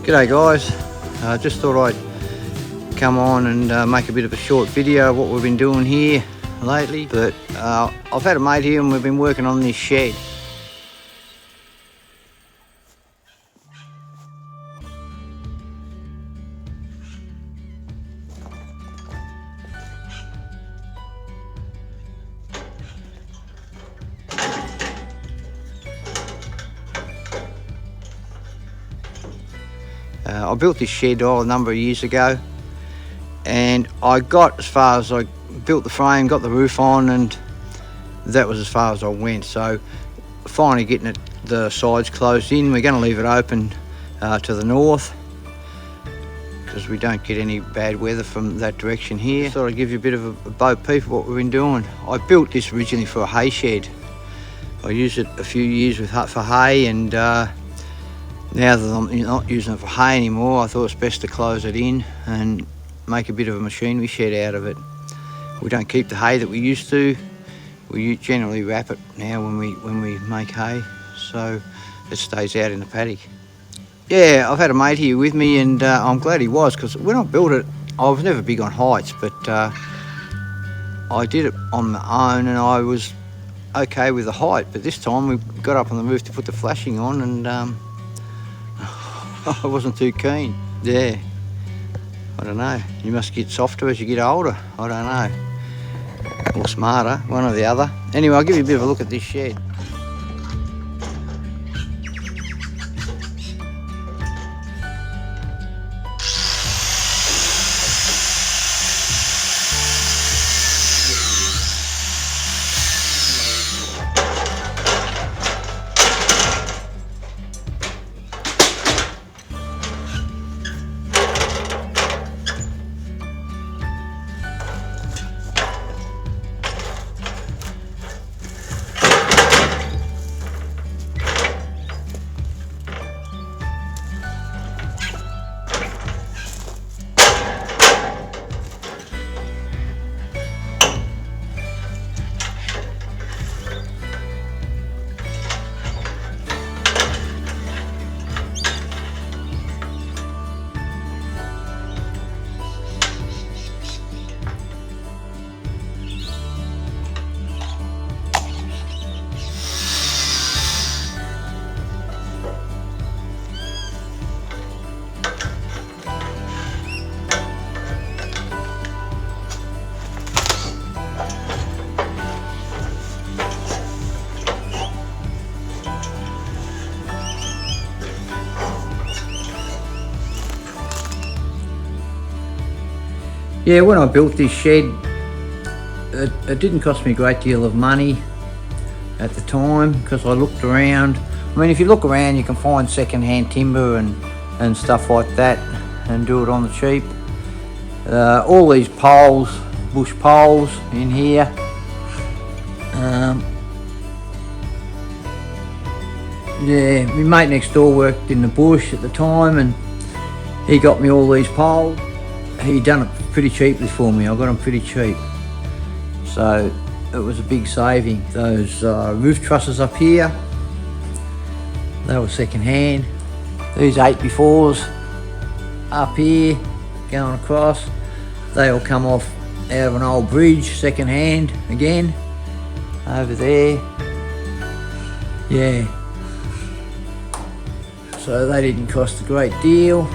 G'day guys, just thought I'd come on and make a bit of a short video of what we've been doing here lately. But I've had a mate here and we've been working on this shed. I built this shed a number of years ago, and I got as far as I built the frame, got the roof on, and that was as far as I went. So finally getting the sides closed in. We're going to leave it open to the north because we don't get any bad weather from that direction here. Thought I'd give you a bit of a bo peep of what we've been doing. I built this originally for a hay shed. I used it a few years for hay, and now that I'm not using it for hay anymore, I thought it's best to close it in and make a bit of a machinery shed out of it. We don't keep the hay that we used to. We generally wrap it now when we make hay, so it stays out in the paddock. Yeah, I've had a mate here with me, and I'm glad he was, because when I built it, I was never big on heights, but I did it on my own and I was okay with the height. But this time we got up on the roof to put the flashing on, and I wasn't too keen. Yeah, I don't know. You must get softer as you get older. I don't know. Or smarter, one or the other. Anyway, I'll give you a bit of a look at this shed. Yeah, when I built this shed, it didn't cost me a great deal of money at the time, because I looked around. I mean, if you look around, you can find second-hand timber and stuff like that and do it on the cheap. All these poles, bush poles in here. Yeah, my mate next door worked in the bush at the time, and he got me all these poles. He done it pretty cheaply for me. I got them pretty cheap, so it was a big saving. Those roof trusses up here, they were second hand. These 8x4s up here going across, they all come off out of an old bridge, second hand again, over there. Yeah, so they didn't cost a great deal.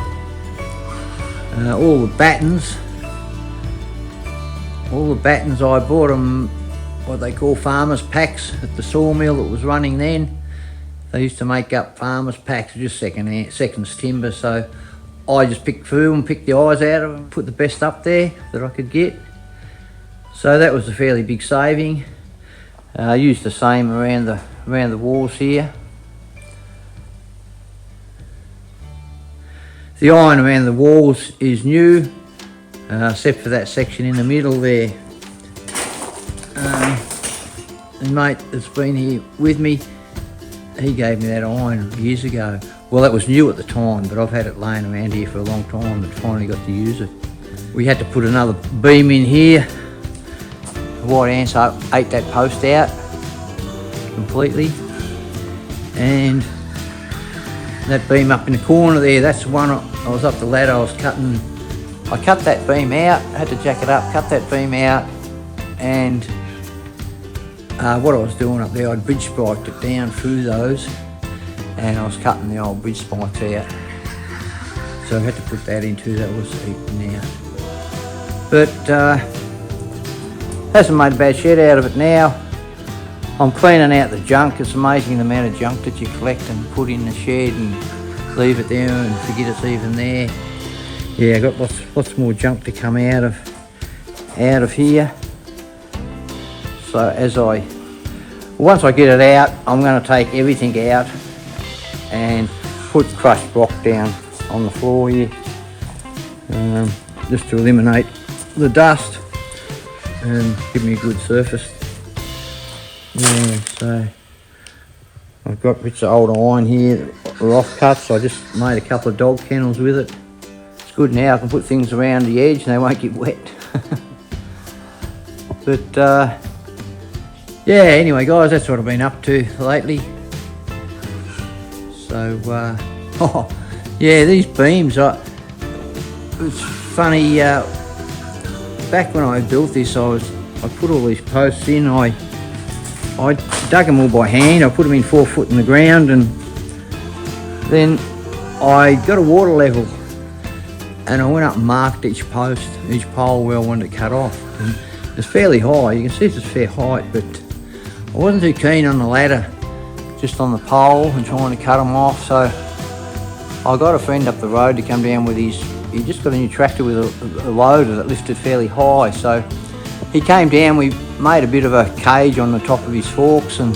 All the battens, I bought them what they call farmers packs at the sawmill that was running then. They used to make up farmers packs, just seconds timber, so I just picked through and picked the eyes out of them, put the best up there that I could get. So that was a fairly big saving. I used the same around the walls here. The iron around the walls is new, except for that section in the middle there. The mate that's been here with me, he gave me that iron years ago. Well, that was new at the time, but I've had it laying around here for a long time and finally got to use it. We had to put another beam in here. The white ants ate that post out completely, and that beam up in the corner there, that's the one I was up the ladder, I was cutting. I cut that beam out, had to jack it up, cut that beam out, and what I was doing up there, I'd bridge spiked it down through those, and I was cutting the old bridge spikes out. So I had to put that into, that was eaten out. But hasn't made a bad shed out of it now. I'm cleaning out the junk. It's amazing the amount of junk that you collect and put in the shed and leave it there and forget it's even there. Yeah, I've got lots more junk to come out of here. So once I get it out, I'm going to take everything out and put crushed rock down on the floor here, just to eliminate the dust and give me a good surface. Yeah, so I've got bits of old iron here that are off cuts, so I just made a couple of dog kennels with it. It's good now, I can put things around the edge and they won't get wet. But yeah, anyway guys, that's what I've been up to lately. So oh yeah, these beams, it's funny, back when I built this, I put all these posts in, I dug them all by hand. I put them in 4 foot in the ground, and then I got a water level and I went up and marked each post, each pole where I wanted to cut off. And it's fairly high, you can see it's a fair height, but I wasn't too keen on the ladder, just on the pole and trying to cut them off. So I got a friend up the road to come down with he just got a new tractor with a loader that lifted fairly high. So he came down, we made a bit of a cage on the top of his forks, and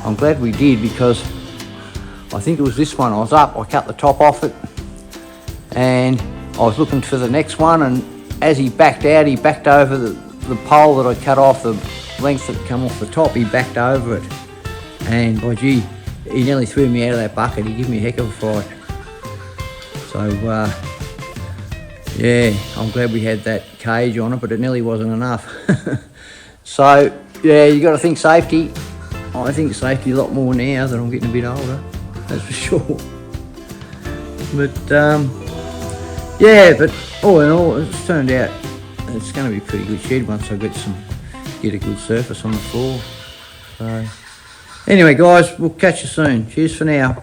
I'm glad we did, because I think it was this one I was up, I cut the top off it and I was looking for the next one, and as he backed out, he backed over the pole that I cut off, the length that come off the top, he backed over it, and by gee, he nearly threw me out of that bucket. He gave me a heck of a fright. So yeah, I'm glad we had that cage on it, but it nearly wasn't enough. So yeah, you got to think safety. I think safety a lot more now that I'm getting a bit older, that's for sure. But yeah, but all in all, it's turned out it's going to be a pretty good shed once I get a good surface on the floor. So anyway guys, we'll catch you soon. Cheers for now.